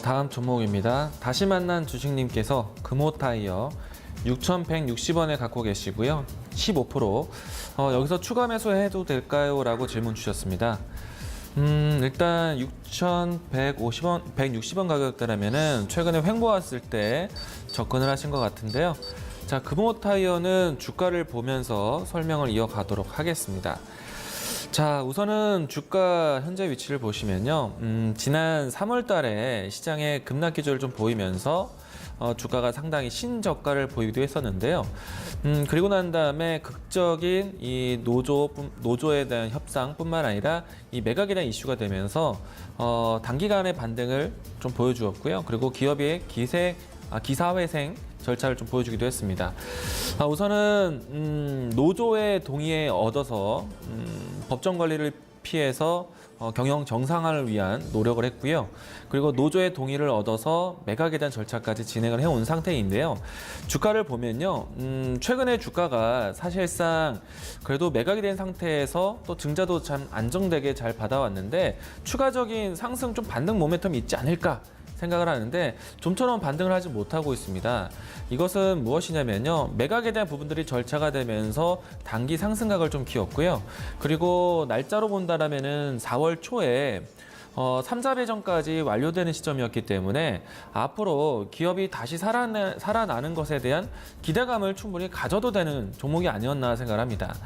다음 종목입니다. 다시 만난 주식님께서 금호타이어 6,160원에 갖고 계시고요. 15% 여기서 추가 매수해도 될까요? 라고 질문 주셨습니다. 일단 6,150원, 160원 가격대라면은 최근에 횡보 왔을 때 접근을 하신 것 같은데요. 자, 금호타이어는 주가를 보면서 설명을 이어가도록 하겠습니다. 자, 우선은 주가 현재 위치를 보시면요. 지난 3월 달에 시장의 급락 기조를 좀 보이면서 주가가 상당히 신저가를 보이기도 했었는데요. 그리고 난 다음에 극적인 이 노조에 대한 협상뿐만 아니라 이 매각에 대한 이슈가 되면서 단기간의 반등을 좀 보여주었고요. 그리고 기업의 기사회생 절차를 좀 보여주기도 했습니다. 우선은 노조의 동의에 얻어서 법정 관리를 피해서 경영 정상화를 위한 노력을 했고요. 그리고 노조의 동의를 얻어서 매각에 대한 절차까지 진행을 해온 상태인데요. 주가를 보면요. 최근에 주가가 사실상 그래도 매각이 된 상태에서 또 증자도 참 안정되게 잘 받아왔는데 추가적인 상승 좀 반등 모멘텀이 있지 않을까 생각을 하는데 좀처럼 반등을 하지 못하고 있습니다. 이것은 무엇이냐면요. 매각에 대한 부분들이 절차가 되면서 단기 상승각을 좀 키웠고요. 그리고 날짜로 본다라면은 4월 초에 3자 배정까지 완료되는 시점이었기 때문에 앞으로 기업이 다시 살아나는 것에 대한 기대감을 충분히 가져도 되는 종목이 아니었나 생각을 합니다.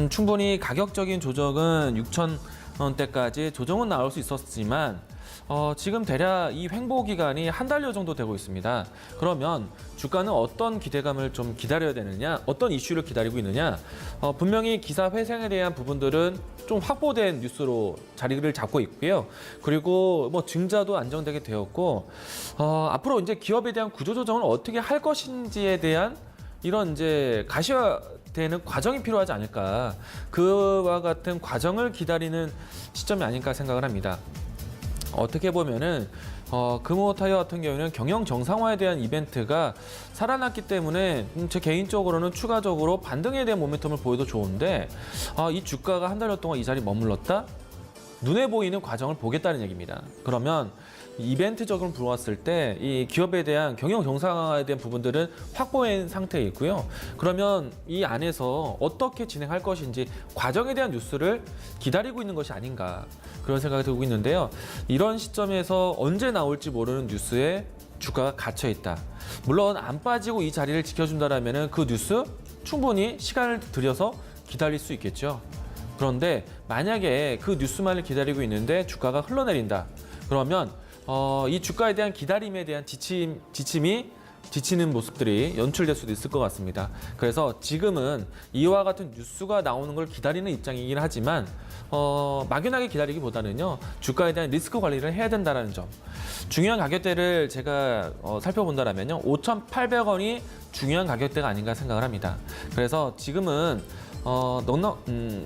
충분히 가격적인 조정은 6,000원대까지 조정은 나올 수 있었지만 지금 대략 이 횡보 기간이 한 달여 정도 되고 있습니다. 그러면 주가는 어떤 기대감을 좀 기다려야 되느냐, 어떤 이슈를 기다리고 있느냐, 분명히 기사 회생에 대한 부분들은 좀 확보된 뉴스로 자리를 잡고 있고요. 그리고 뭐 증자도 안정되게 되었고, 앞으로 이제 기업에 대한 구조조정을 어떻게 할 것인지에 대한 이런 이제 가시화되는 과정이 필요하지 않을까. 그와 같은 과정을 기다리는 시점이 아닐까 생각을 합니다. 어떻게 보면은 금호타이어 같은 경우에는 경영 정상화에 대한 이벤트가 살아났기 때문에 제 개인적으로는 추가적으로 반등에 대한 모멘텀을 보여도 좋은데 이 주가가 한 달여 동안 이 자리에 머물렀다? 눈에 보이는 과정을 보겠다는 얘기입니다. 그러면 이벤트적으로 불어왔을 때 이 기업에 대한 경영 정상화에 대한 부분들은 확보한 상태에 있고요. 그러면 이 안에서 어떻게 진행할 것인지 과정에 대한 뉴스를 기다리고 있는 것이 아닌가 그런 생각이 들고 있는데요. 이런 시점에서 언제 나올지 모르는 뉴스에 주가가 갇혀 있다. 물론 안 빠지고 이 자리를 지켜준다라면 그 뉴스 충분히 시간을 들여서 기다릴 수 있겠죠. 그런데 만약에 그 뉴스만을 기다리고 있는데 주가가 흘러내린다. 그러면 이 주가에 대한 기다림에 대한 지치는 모습들이 연출될 수도 있을 것 같습니다. 그래서 지금은 이와 같은 뉴스가 나오는 걸 기다리는 입장이긴 하지만 막연하게 기다리기보다는요. 주가에 대한 리스크 관리를 해야 된다는 점. 중요한 가격대를 제가 살펴본다면요. 5,800원이 중요한 가격대가 아닌가 생각을 합니다. 그래서 지금은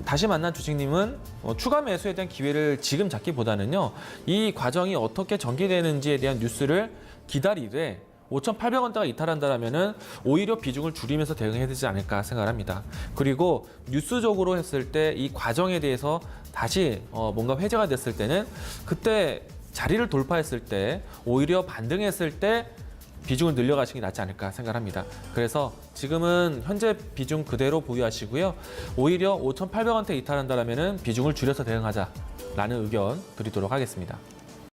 다시 만난 주식님은 추가 매수에 대한 기회를 지금 잡기보다는요. 이 과정이 어떻게 전개되는지에 대한 뉴스를 기다리되 5,800원대가 이탈한다면은 오히려 비중을 줄이면서 대응해야 되지 않을까 생각을 합니다. 그리고 뉴스적으로 했을 때 이 과정에 대해서 다시 뭔가 회자가 됐을 때는 그때 자리를 돌파했을 때 오히려 반등했을 때 비중을 늘려가시는 게 낫지 않을까 생각합니다. 그래서 지금은 현재 비중 그대로 보유하시고요. 오히려 5,800원대 이탈한다면 비중을 줄여서 대응하자라는 의견 드리도록 하겠습니다.